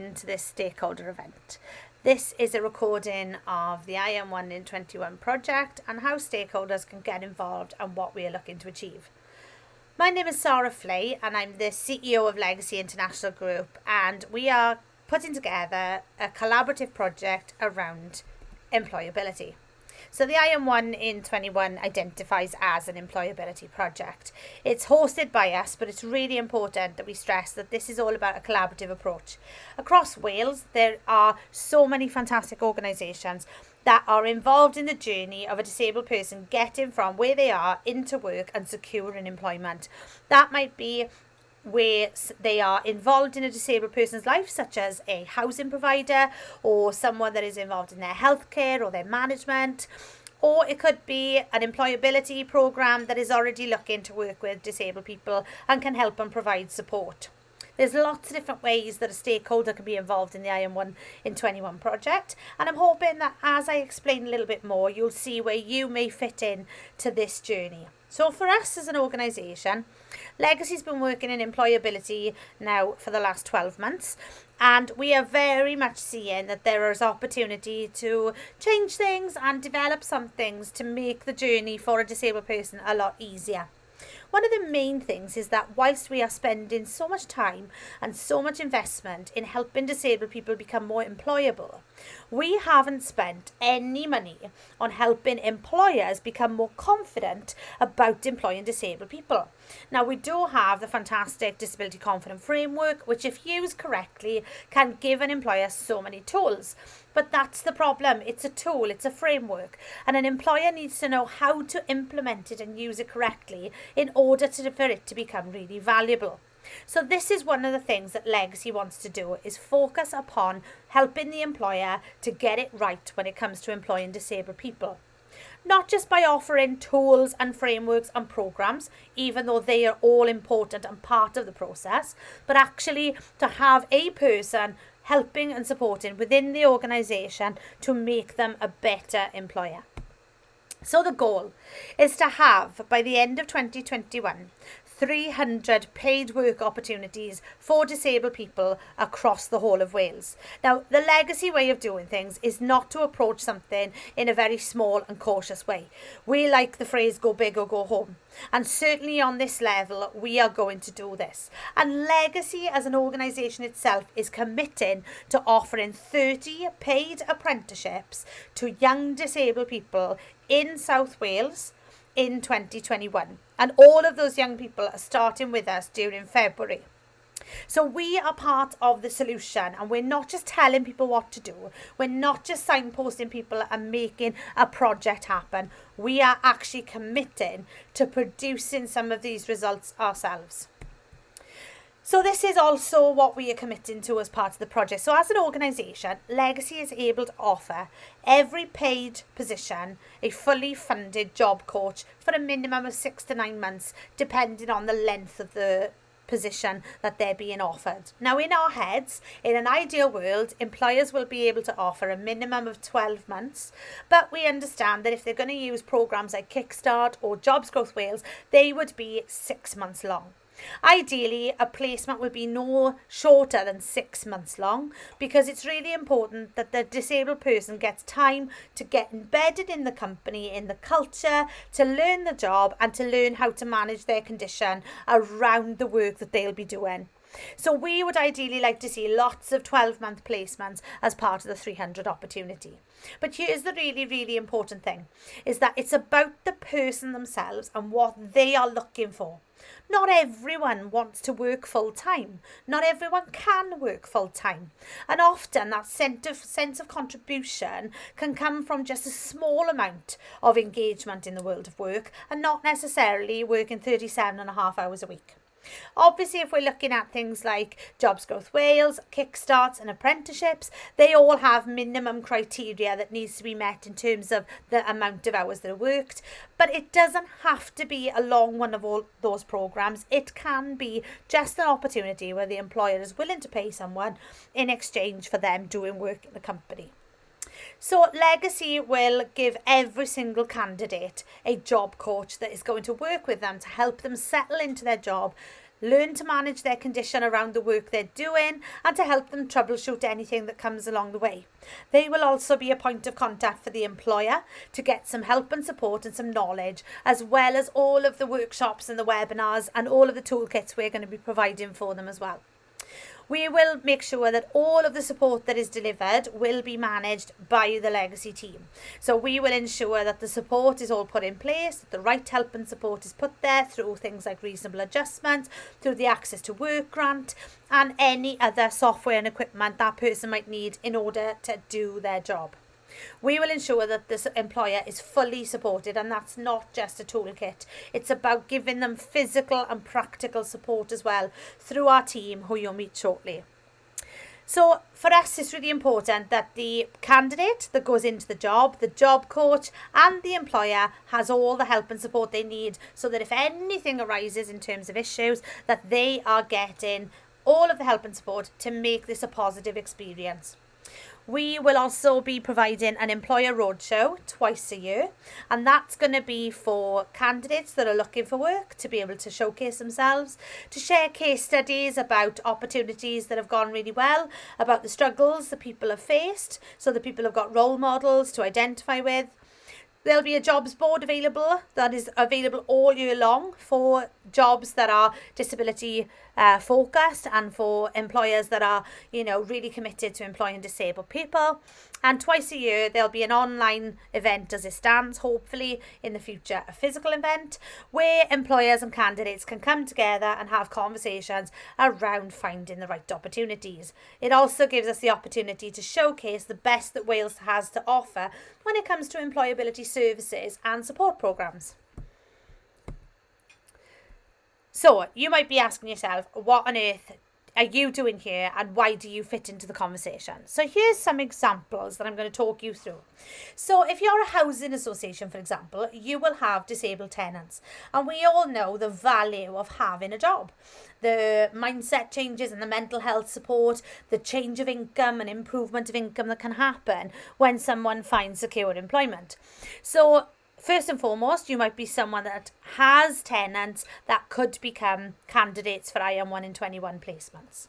into this stakeholder event. This is a recording of the I Am 1 in 21 project and how stakeholders can get involved and what we are looking to achieve. My name is Sarah Flay and I'm the CEO of Legacy International Group, and we are putting together a collaborative project around employability. So the I Am 1 in 21 identifies as an employability project. It's hosted by us, but it's really important that we stress that this is all about a collaborative approach. Across Wales, there are so many fantastic organisations that are involved in the journey of a disabled person getting from where they are into work and securing employment. That might be where they are involved in a disabled person's life, such as a housing provider or someone that is involved in their healthcare or their management, or it could be an employability program that is already looking to work with disabled people and can help and provide support. There's lots of different ways that a stakeholder can be involved in the I Am 1 in 21 project, and I'm hoping that as I explain a little bit more, you'll see where you may fit in to this journey. So for us as an organisation, Legacy's been working in employability now for the last 12 months, and we are very much seeing that there is opportunity to change things and develop some things to make the journey for a disabled person a lot easier. One of the main things is that whilst we are spending so much time and so much investment in helping disabled people become more employable, we haven't spent any money on helping employers become more confident about employing disabled people. Now, we do have the fantastic Disability Confident Framework, which if used correctly can give an employer so many tools. But that's the problem. It's a tool, it's a framework, and an employer needs to know how to implement it and use it correctly in order for it to become really valuable. So this is one of the things that Legacy wants to do, is focus upon helping the employer to get it right when it comes to employing disabled people. Not just by offering tools and frameworks and programs, even though they are all important and part of the process, but actually to have a person helping and supporting within the organisation to make them a better employer. So the goal is to have, by the end of 2021, 300 paid work opportunities for disabled people across the whole of Wales. Now, the Legacy way of doing things is not to approach something in a very small and cautious way. We like the phrase go big or go home. And certainly on this level, we are going to do this. And Legacy as an organisation itself is committing to offering 30 paid apprenticeships to young disabled people in South Wales in 2021, and all of those young people are starting with us during February. So we are part of the solution, and we're not just telling people what to do, we're not just signposting people and making a project happen. We are actually committing to producing some of these results ourselves. So this is also what we are committing to as part of the project. So as an organisation, Legacy is able to offer every paid position a fully funded job coach for a minimum of 6 to 9 months, depending on the length of the position that they're being offered. Now, in our heads, in an ideal world, employers will be able to offer a minimum of 12 months, but we understand that if they're going to use programs like Kickstart or Jobs Growth Wales, they would be 6 months long. Ideally, a placement would be no shorter than 6 months long, because it's really important that the disabled person gets time to get embedded in the company, in the culture, to learn the job and to learn how to manage their condition around the work that they'll be doing. So we would ideally like to see lots of 12-month placements as part of the 300 opportunity. But here's the really, really important thing, is that it's about the person themselves and what they are looking for. Not everyone wants to work full time. Not everyone can work full time. And often that sense of contribution can come from just a small amount of engagement in the world of work and not necessarily working 37.5 hours a week. Obviously, if we're looking at things like Jobs Growth Wales, Kickstarts and apprenticeships, they all have minimum criteria that needs to be met in terms of the amount of hours that are worked. But it doesn't have to be a long one of all those programs. It can be just an opportunity where the employer is willing to pay someone in exchange for them doing work in the company. So Legacy will give every single candidate a job coach that is going to work with them to help them settle into their job, learn to manage their condition around the work they're doing, and to help them troubleshoot anything that comes along the way. They will also be a point of contact for the employer to get some help and support and some knowledge, as well as all of the workshops and the webinars and all of the toolkits we're going to be providing for them as well. We will make sure that all of the support that is delivered will be managed by the legacy team. So we will ensure that the support is all put in place, that the right help and support is put there through things like reasonable adjustment, through the access to work grant, and any other software and equipment that person might need in order to do their job. We will ensure that this employer is fully supported, and that's not just a toolkit. It's about giving them physical and practical support as well through our team, who you'll meet shortly. So for us, it's really important that the candidate that goes into the job coach, and the employer has all the help and support they need, so that if anything arises in terms of issues, that they are getting all of the help and support to make this a positive experience. We will also be providing an employer roadshow twice a year, and that's going to be for candidates that are looking for work to be able to showcase themselves, to share case studies about opportunities that have gone really well, about the struggles that people have faced, so that people have got role models to identify with. There'll be a jobs board available that is available all year long for jobs that are disability focused, and for employers that are, really committed to employing disabled people. And twice a year there'll be an online event as it stands, hopefully in the future a physical event, where employers and candidates can come together and have conversations around finding the right opportunities. It also gives us the opportunity to showcase the best that Wales has to offer when it comes to employability services and support programmes. So you might be asking yourself, what on earth are you doing here, and why do you fit into the conversation? So here's some examples that I'm going to talk you through. So if you're a housing association, for example, you will have disabled tenants, and we all know the value of having a job. The mindset changes and the mental health support, the change of income and improvement of income that can happen when someone finds secure employment. So first and foremost, you might be someone that has tenants that could become candidates for IM1 in 21 placements.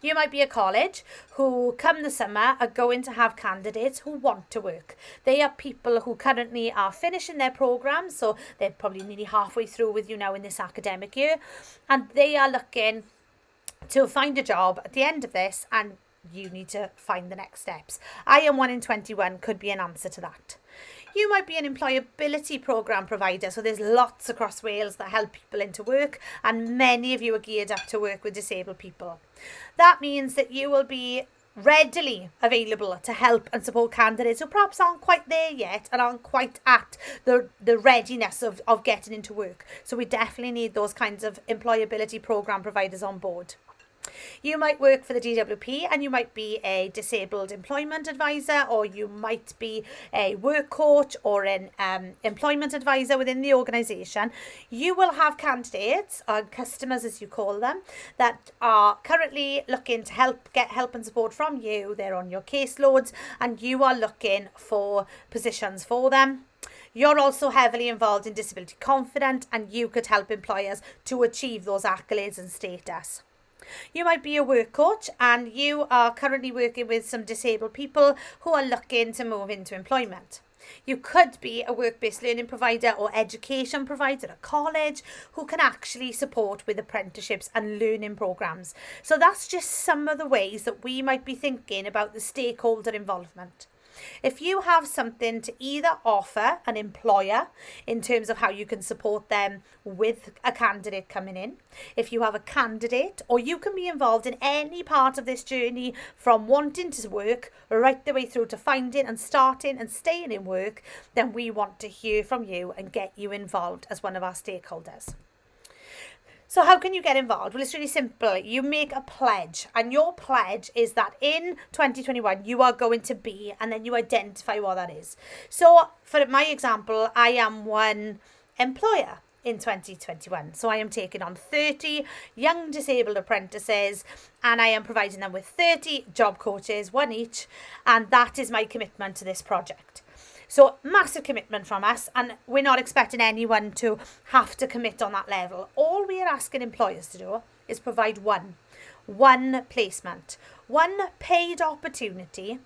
You might be a college who, come the summer, are going to have candidates who want to work. They are people who currently are finishing their programmes, so they're probably nearly halfway through with you now in this academic year, and they are looking to find a job at the end of this, and you need to find the next steps. IM1 in 21 could be an answer to that. You might be an employability programme provider, so there's lots across Wales that help people into work, and many of you are geared up to work with disabled people. That means that you will be readily available to help and support candidates who perhaps aren't quite there yet and aren't quite at the readiness of getting into work. So we definitely need those kinds of employability programme providers on board. You might work for the DWP, and you might be a disabled employment advisor, or you might be a work coach or an employment advisor within the organisation. You will have candidates, or customers as you call them, that are currently looking to get help and support from you. They're on your caseloads, and you are looking for positions for them. You're also heavily involved in Disability Confident, and you could help employers to achieve those accolades and status. You might be a work coach, and you are currently working with some disabled people who are looking to move into employment. You could be a work-based learning provider or education provider at college who can actually support with apprenticeships and learning programs. So that's just some of the ways that we might be thinking about the stakeholder involvement. If you have something to either offer an employer in terms of how you can support them with a candidate coming in, if you have a candidate, or you can be involved in any part of this journey from wanting to work right the way through to finding and starting and staying in work, then we want to hear from you and get you involved as one of our stakeholders. So how can you get involved? Well, it's really simple. You make a pledge, and your pledge is that in 2021 you are going to be, and then you identify what that is. So for my example, I am one employer in 2021. So I am taking on 30 young disabled apprentices, and I am providing them with 30 job coaches, one each, and that is my commitment to this project. So massive commitment from us, and we're not expecting anyone to have to commit on that level. All we are asking employers to do is provide one placement, one paid opportunity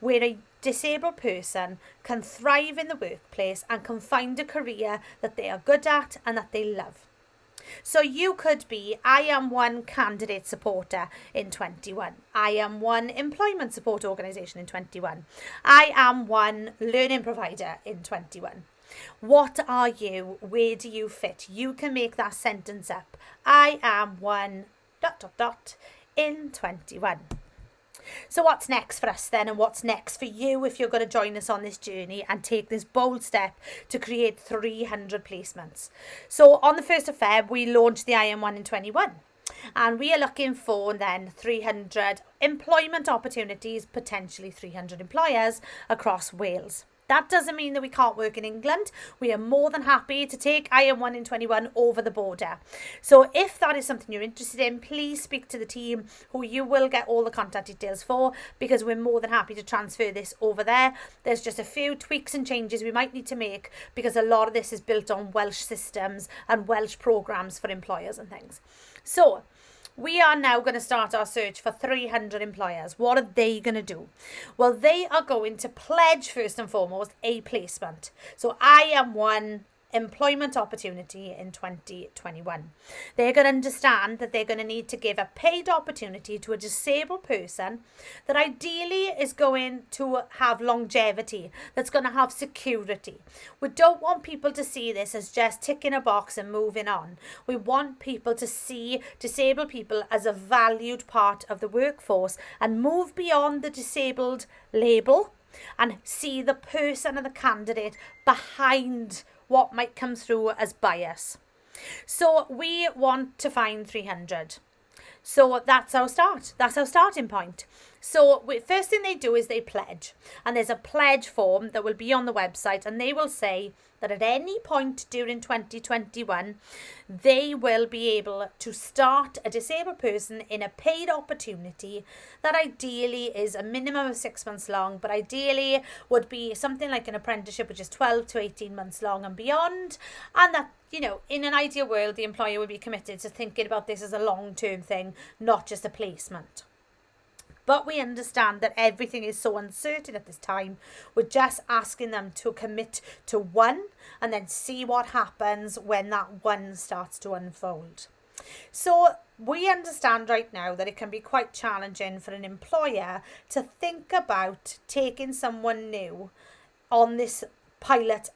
where a disabled person can thrive in the workplace and can find a career that they are good at and that they love. So you could be, I am one candidate supporter in 21. I am one employment support organisation in 21. I am one learning provider in 21. What are you? Where do you fit? You can make that sentence up. I am one ... in 21. So what's next for us then, and what's next for you if you're going to join us on this journey and take this bold step to create 300 placements? So on the 1st of Feb, we launched the I Am One in 21. And we are looking for then 300 employment opportunities, potentially 300 employers across Wales. That doesn't mean that we can't work in England. We are more than happy to take I Am One in 21 over the border. So if that is something you're interested in, please speak to the team who you will get all the contact details for, because we're more than happy to transfer this over there. There's just a few tweaks and changes we might need to make because a lot of this is built on Welsh systems and Welsh programmes for employers and things. So we are now going to start our search for 300 employers. What are they going to do? Well, they are going to pledge, first and foremost, a placement. So I am one employment opportunity in 2021. They're going to understand that they're going to need to give a paid opportunity to a disabled person that ideally is going to have longevity, that's going to have security. We don't want people to see this as just ticking a box and moving on. We want people to see disabled people as a valued part of the workforce and move beyond the disabled label and see the person and the candidate behind what might come through as bias. So we want to find 300. So that's our start. That's our starting point. So first thing they do is they pledge. And there's a pledge form that will be on the website, and they will say that at any point during 2021, they will be able to start a disabled person in a paid opportunity that ideally is a minimum of 6 months long, but ideally would be something like an apprenticeship, which is 12 to 18 months long and beyond. And that, you know, in an ideal world, the employer would be committed to thinking about this as a long-term thing, not just a placement. But we understand that everything is so uncertain at this time. We're just asking them to commit to one and then see what happens when that one starts to unfold. So we understand right now that it can be quite challenging for an employer to think about taking someone new on this pilot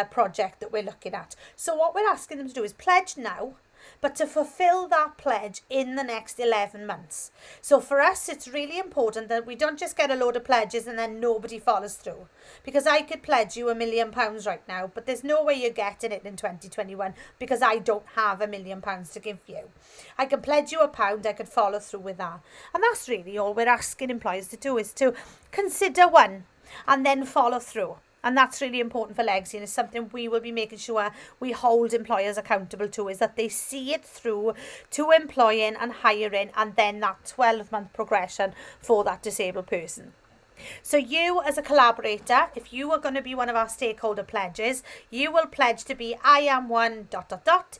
project that we're looking at. So what we're asking them to do is pledge now, but to fulfill that pledge in the next 11 months. So for us, it's really important that we don't just get a load of pledges and then nobody follows through. Because I could pledge you £1 million right now, but there's no way you're getting it in 2021 because I don't have £1 million to give you. I can pledge you £1, I could follow through with that. And that's really all we're asking employers to do, is to consider one and then follow through. And that's really important for Legacy, and it's something we will be making sure we hold employers accountable to, is that they see it through to employing and hiring, and then that 12-month progression for that disabled person. So you as a collaborator, if you are going to be one of our stakeholder pledges, you will pledge to be I am one ...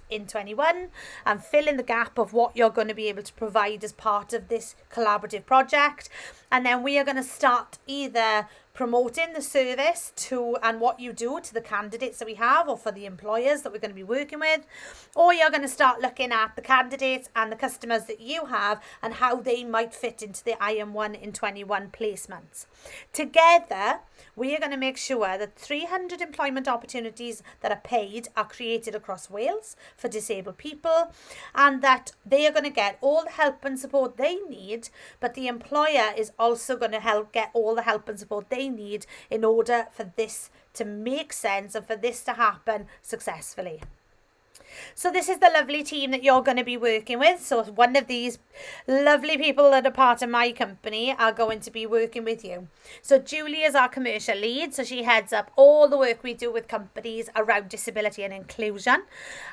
in 21 and fill in the gap of what you're going to be able to provide as part of this collaborative project. And then we are going to start either promoting the service to and what you do to the candidates that we have, or for the employers that we're going to be working with, or you're going to start looking at the candidates and the customers that you have and how they might fit into the I Am One in 21 placements. Together, we are going to make sure that 300 employment opportunities that are paid are created across Wales for disabled people, and that they are going to get all the help and support they need, but the employer is also going to help get all the help and support they need in order for this to make sense and for this to happen successfully. So this is the lovely team that you're going to be working with. So one of these lovely people that are part of my company are going to be working with you. So Julie is our commercial lead. So she heads up all the work we do with companies around disability and inclusion.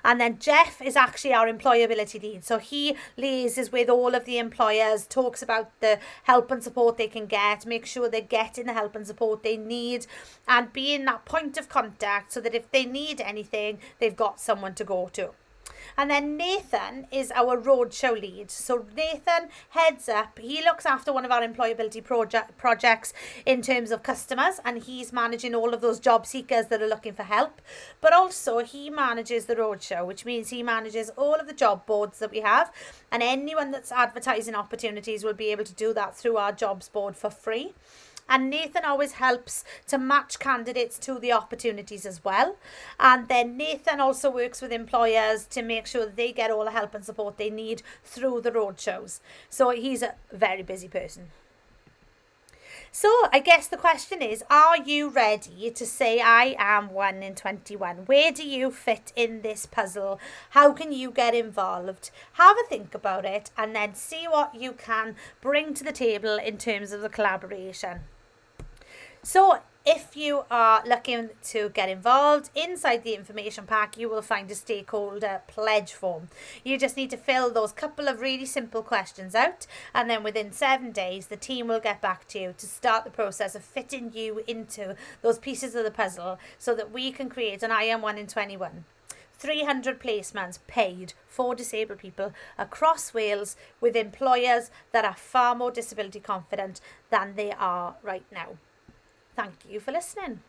And then Jeff is actually our employability lead. So he liaises with all of the employers, talks about the help and support they can get, make sure they're getting the help and support they need, and being that point of contact so that if they need anything, they've got someone to go to. And then Nathan is our roadshow lead. So Nathan heads up, he looks after one of our employability projects in terms of customers, and he's managing all of those job seekers that are looking for help. But also he manages the roadshow, which means he manages all of the job boards that we have, and anyone that's advertising opportunities will be able to do that through our jobs board for free. And Nathan always helps to match candidates to the opportunities as well. And then Nathan also works with employers to make sure that they get all the help and support they need through the roadshows. So he's a very busy person. So I guess the question is, are you ready to say I am 1 in 21? Where do you fit in this puzzle? How can you get involved? Have a think about it and then see what you can bring to the table in terms of the collaboration. So if you are looking to get involved, inside the information pack you will find a stakeholder pledge form. You just need to fill those couple of really simple questions out, and then within 7 days the team will get back to you to start the process of fitting you into those pieces of the puzzle so that we can create an I am 1 in 21. 300 placements paid for disabled people across Wales with employers that are far more disability confident than they are right now. Thank you for listening.